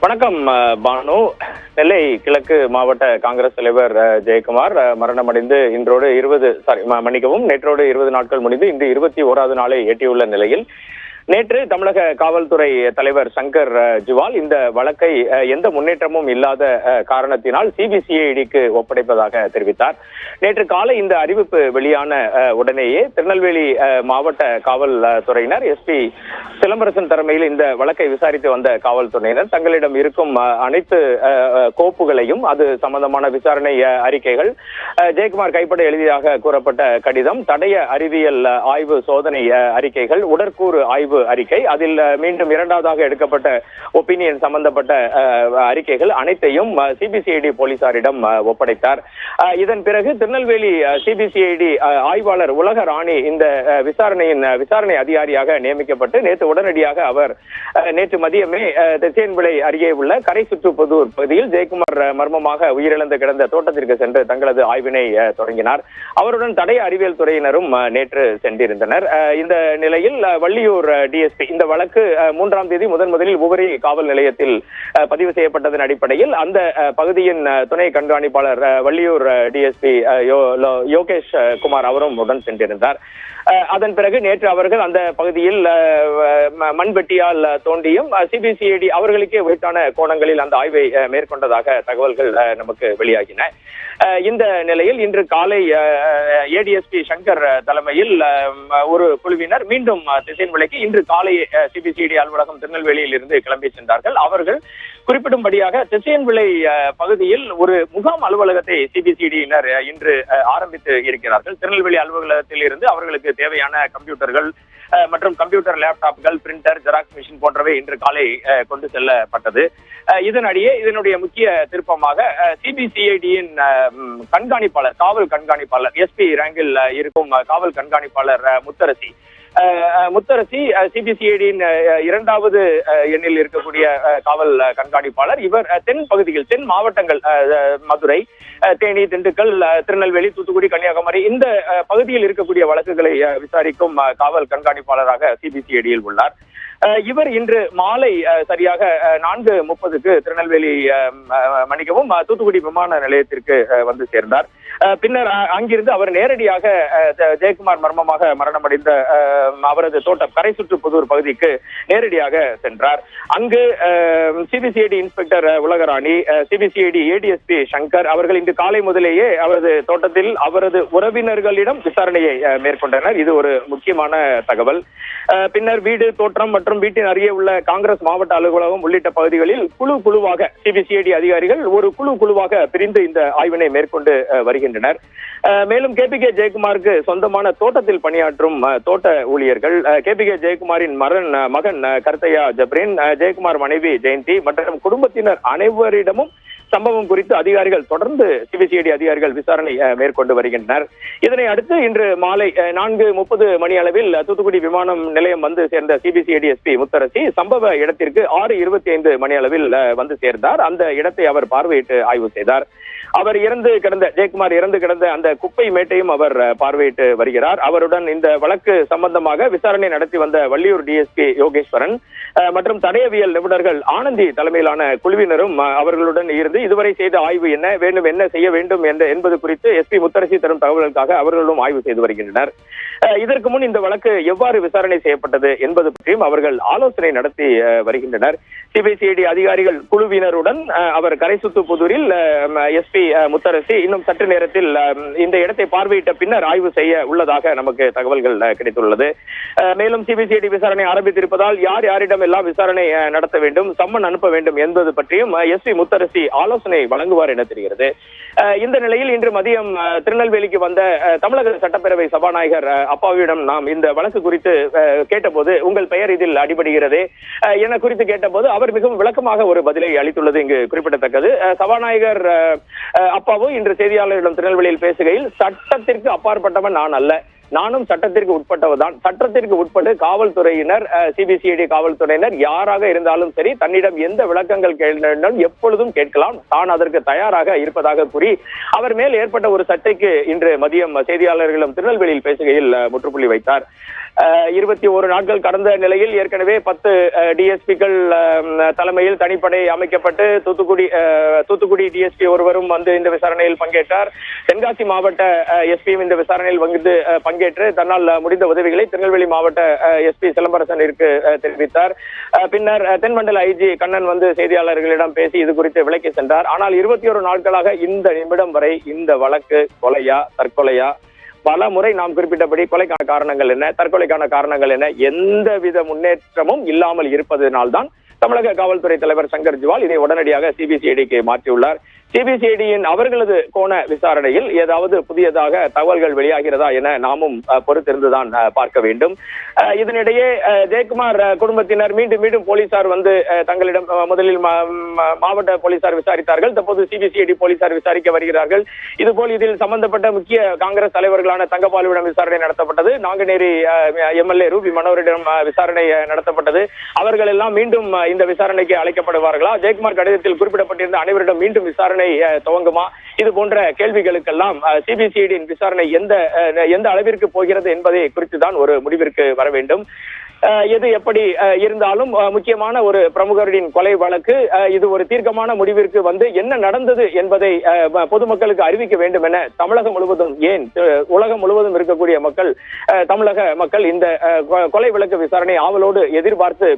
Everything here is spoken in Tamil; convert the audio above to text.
வணக்கம் பானு. நெல்லை கிழக்கு மாவட்ட காங்கிரஸ் தலைவர் ஜெயக்குமார் மரணமடைந்து நேற்றோடு 20 நாட்கள் முடிந்து இன்று 21வது நாளை எட்டியுள்ள நிலையில் நேற்று தமிழக காவல்துறை தலைவர் சங்கர் ஜிவால் இந்த வழக்கை எந்த முன்னேற்றமும் இல்லாத காரணத்தினால் சிபிசிஐடிக்கு ஒப்படைப்பதாக தெரிவித்தார். நேற்று காலை இந்த அறிவிப்பு வெளியான உடனேயே திருநெல்வேலி மாவட்ட காவல்துறையினர் எஸ்பி சிலம்பரசன் தலைமையில் இந்த வழக்கை விசாரித்து வந்த காவல்துறையினர் தங்களிடம் இருக்கும் அனைத்து கோப்புகளையும் அது சம்பந்தமான விசாரணை அறிக்கைகள், ஜெயக்குமார் கைப்பட எழுதியதாக கூறப்பட்ட கடிதம், தடய அறிவியல் ஆய்வு சோதனை அறிக்கைகள், உடற்கூறு ஆய்வு அறிக்கை, அதில் மீண்டும் இரண்டாவதாக எடுக்கப்பட்ட ஒப்பீனியன் சம்பந்தப்பட்ட அறிக்கைகள் அனைத்தையும் சிபிசிஐடி போலீசாரிடம் ஒப்படைத்தார். இதன் பிறகு திருநெல்வேலி சிபிசிஐடி ஆய்வாளர் உலக ராணி இந்த விசாரணை அதிகாரியாக நியமிக்கப்பட்டு நேற்று உடனடியாக அவர் நேற்று மதியமே திசையன்விளை அருகே உள்ள கரை சுற்றுப்புதூர் பகுதியில் ஜெயக்குமார் மர்மமாக உயிரிழந்து கிடந்த தோட்டத்திற்கு சென்று தங்களது ஆய்வினை தொடங்கினார். அவருடன் தடய அறிவியல் துறையினரும் நேற்று சென்றிருந்தனர். இந்த நிலையில் வள்ளியூர் டிஎஸ்பி இந்த வழக்கு 3ஆம் தேதி முதலில் உவரி காவல் நிலையத்தில் பதிவு செய்யப்பட்டதன் அடிப்படையில் அந்த பகுதியின் துணை கண்காணிப்பாளர் வள்ளியூர் டிஎஸ்பி யோகேஷ் குமார் அவரும் உடன் சென்றிருந்தார். அதன் பிறகு நேற்று அவர்கள் அந்த பகுதியில் மண்வெட்டியால் தோண்டியும் சிபிசிஐடி அவர்களுக்கே உரித்தான கோணங்களில் அந்த ஆய்வை மேற்கொண்டதாக தகவல்கள் நமக்கு வெளியாகின. இந்த நிலையில் இன்று காலை ஏடிஎஸ்பி சங்கர் தலைமையில் ஒரு குழுவினர் மீண்டும் திசையன்விளைக்கு இன்று காலை சிபிசிஐடி அலுவலகம் திருநெல்வேலியில் இருந்து கிளம்பி சென்றார்கள். அவர்கள் குறிப்பிடும்படியாக திசையன்விளை பகுதியில் ஒரு முகாம் அலுவலகத்தை சிபிசிஐடியினர் இன்று ஆரம்பித்து இருக்கிறார்கள். திருநெல்வேலி அலுவலகத்தில் இருந்து அவர்களுக்கு தேவையான கம்ப்யூட்டர்கள் மற்றும் கம்ப்யூட்டர் லேப்டாப்கள், பிரிண்டர், ஜெராக்ஸ் மிஷின் போன்றவை இன்று காலை கொண்டு செல்லப்பட்டது. இதனுடைய முக்கிய திருப்பமாக சிபிசிஐடியின் கண்காணிப்பாளர், காவல் கண்காணிப்பாளர், எஸ்பி ரேங்கில் இருக்கும் காவல் கண்காணிப்பாளர் முத்தரசி சிபிசிஐடியின் 2வது எண்ணில் இருக்கக்கூடிய காவல் கண்காணிப்பாளர். இவர் தென் மாவட்டங்கள் மதுரை, தேனி, திண்டுக்கல், திருநெல்வேலி, தூத்துக்குடி, கன்னியாகுமரி இந்த பகுதியில் இருக்கக்கூடிய வழக்குகளை விசாரிக்கும் காவல் கண்காணிப்பாளராக சிபிசிஐடியில் உள்ளார். இவர் இன்று மாலை சரியாக 4:30க்கு திருநெல்வேலி தூத்துக்குடி விமான நிலையத்திற்கு வந்து சேர்ந்தார். பின்னர் அங்கிருந்து அவர் நேரடியாக ஜெயக்குமார் மர்மமாக மரணமடைந்த அவரது தோட்டம் கரை சுற்றுப்புதூர் பகுதிக்கு நேரடியாக சென்றார். அங்கு CBCID inspector Ulagarani, CBCID ADSP Shankar அவர்கள் இன்று காலை முதலேயே அவரது தோட்டத்தில் அவரது உறவினர்களிடம் விசாரணையை மேற்கொண்டனர். இது ஒரு முக்கியமான தகவல். பின்னர் வீடு, தோட்டம் மற்றும் வீட்டின் அருகே உள்ள காங்கிரஸ் மாவட்ட அலுவலகம் உள்ளிட்ட பகுதிகளில் குழுவாக சிபிசிஐடி அதிகாரிகள் ஒரு குழுவாக பிரிந்து இந்த ஆய்வினை மேற்கொண்டு வருகின்றனர். மேலும் கேபிகே ஜெயக்குமாருக்கு சொந்தமான தோட்டத்தில் பணியாற்றும் தோட்ட ஊழியர்கள், கேபிகே ஜெயக்குமாரின் மகன் கர்த்தையா ஜப்ரீன், ஜெயக்குமார் மனைவி ஜெயந்தி மற்றும் குடும்பத்தினர் அனைவரிடமும் சம்பவம் குறித்து அதிகாரிகள் தொடர்ந்து சிபிசிஐடி அதிகாரிகள் விசாரணை மேற்கொண்டு வருகின்றனர். இதனை அடுத்து இன்று மாலை 4:30 மணி அளவில் தூத்துக்குடி விமான நிலையம் வந்து சேர்ந்த சிபிசிஐடி எஸ்பி முத்தரசி சம்பவ இடத்திற்கு 6:25 மணி அளவில் வந்து சேர்ந்தார். அந்த இடத்தை அவர் பார்வையிட்டு ஆய்வு செய்தார். அவர் ஜெயக்குமார் இறந்து கிடந்த அந்த குப்பை மேட்டையும் அவர் பார்வையிட்டு வருகிறார். அவருடன் இந்த வழக்கு சம்பந்தமாக விசாரணை நடத்தி வந்த வள்ளியூர் டிஎஸ்பி யோகேஸ்வரன் மற்றும் தடயவியல் நிபுணர்கள் ஆனந்தி தலைமையிலான குழுவினரும் அவர்களுடன் இருந்து இதுவரை செய்த ஆய்வு என்ன செய்ய வேண்டும் என்பது குறித்து எஸ்பி முத்தரசி தரும் தகவல்களுக்காக அவர்களும் ஆய்வு செய்து வருகின்றனர். இதற்கு முன் இந்த வழக்கு எவ்வாறு விசாரணை செய்யப்பட்டது என்பது பற்றியும் அவர்கள் ஆலோசனை நடத்தி வருகின்றனர். சிபிசிஐடி அதிகாரிகள் குழுவினருடன் அவர் கரைசுத்துப்புதூரில் எஸ்பி முத்தரசி இன்னும் சற்று நேரத்தில் இந்த இடத்தை பார்வையிட்ட பின்னர் ஆய்வு செய்ய உள்ளதாக நமக்கு தகவல்கள் கிடைத்துள்ளது. மேலும் சிபிசிஐடி விசாரணை ஆரம்பித்திருப்பதால் யாரிடம் எல்லாம் விசாரணை நடத்த வேண்டும், சம்மன் அனுப்ப வேண்டும் என்பது பற்றியும் எஸ்பி முத்தரசி ஆலோசனை வழங்குவார் என தெரிகிறது. இந்த நிலையில் இன்று மதியம் திருநெல்வேலிக்கு வந்த தமிழக சட்டப்பேரவை சபாநாயகர் அப்பாவிடம் நாம் இந்த வழக்கு குறித்து கேட்டபோது உங்கள் பெயர் இதில் அடிபடுகிறது என குறித்து கேட்டபோது அவர் மிகவும் விளக்கமாக ஒரு பதிலை அளித்துள்ளது இங்கு குறிப்பிடத்தக்கது. சபாநாயகர் அப்பாவு இன்று செய்தியாளர்களிடம் திருநெல்வேலியில் பேசுகையில், சட்டத்திற்கு அப்பாற்பட்டவன் நான் அல்ல, நானும் சட்டத்திற்கு உட்பட்டவர்தான். சட்டத்திற்கு உட்பட்டு காவல்துறையினர், சிபிசிஐடி காவல்துறையினர் யாராக இருந்தாலும் சரி தன்னிடம் எந்த விளக்கங்கள் கேட்டாலும் எப்பொழுதும் கேட்கலாம், தான் அதற்கு தயாராக இருப்பதாக கூறி அவர் மேல் ஏற்பட்ட ஒரு சர்ச்சைக்கு இன்று மதியம் செய்தியாளர்களும் திருநெல்வேலியில் பேசுகையில் முற்றுப்புள்ளி வைத்தார். 21 நாட்கள் கடந்த நிலையில் ஏற்கனவே 10 டிஎஸ்பிக்கள் தலைமையில் தனிப்படை அமைக்கப்பட்டு தூத்துக்குடி டிஎஸ்பி ஒருவரும் வந்து இந்த விசாரணையில் பங்கேற்றார். தென்காசி மாவட்ட எஸ்பியும் இந்த விசாரணையில் வந்து பங்கேற்று தன்னால் முடிந்த உதவிகளை திருநெல்வேலி மாவட்ட எஸ்பி சிலம்பரசனிற்கு தெரிவித்தார். பின்னர் தென்மண்டல ஐஜி கண்ணன் வந்து செய்தியாளர்களிடம் பேசி இது குறித்து விளக்கி சென்றார். ஆனால் 21 நாட்களாக இந்த நிமிடம் வரை இந்த வழக்கு கொலையா தற்கொலையா, பல முறை நாம் குறிப்பிட்டபடி கொலைக்கான காரணங்கள் என்ன, தற்கொலைக்கான காரணங்கள் என்ன, எந்தவித முன்னேற்றமும் இல்லாமல் இருப்பதனால்தான் தமிழக காவல்துறை தலைவர் சங்கர் ஜிவால் இதை உடனடியாக சிபிசிஐடிக்கு மாற்றியுள்ளார். சிபிசிஐடியின் அவர்களது கோண விசாரணையில் ஏதாவது புதியதாக தகவல்கள் வெளியாகிறதா என நாமும் பொறுத்திருந்துதான் பார்க்க வேண்டும். இதனிடையே ஜெயக்குமார் குடும்பத்தினர் மீண்டும் போலீசார் வந்து தங்களிடம் முதலில் மாவட்ட போலீசார் விசாரித்தார்கள். தற்போது சிபிசிஐடி போலீசார் விசாரிக்க வருகிறார்கள். இதுபோல் இதில் சம்பந்தப்பட்ட முக்கிய காங்கிரஸ் தலைவர்களான தங்கபாலுவிடம் விசாரணை நடத்தப்பட்டது. நாங்குநேரி எம்எல்ஏ ரூபி மனோரிடம் விசாரணை நடத்தப்பட்டது. அவர்கள் எல்லாம் மீண்டும் இந்த விசாரணைக்கு அழைக்கப்படுவார்களா? ஜெயக்குமார் கடிதத்தில் குறிப்பிடப்பட்டிருந்த அனைவரிடம் மீண்டும் விசாரணை துவங்குமா? இது போன்ற கேள்விகளுக்கெல்லாம் சிபிசிஐடியின் விசாரணை எந்த அளவிற்கு போகிறது என்பதை குறித்துதான் ஒரு முடிவிற்கு வர வேண்டும். எது எப்படி இருந்தாலும் முக்கியமான ஒரு பிரமுகரின் கொலை வழக்கு இது ஒரு தீர்க்கமான முடிவிற்கு வந்து என்ன நடந்தது என்பதை பொதுமக்களுக்கு அறிவிக்க வேண்டும் என தமிழகம் முழுவதும், ஏன் உலகம் முழுவதும் இருக்கக்கூடிய மக்கள், தமிழக மக்கள் இந்த கொலை வழக்கு விசாரணை ஆவலோடு எதிர்பார்த்து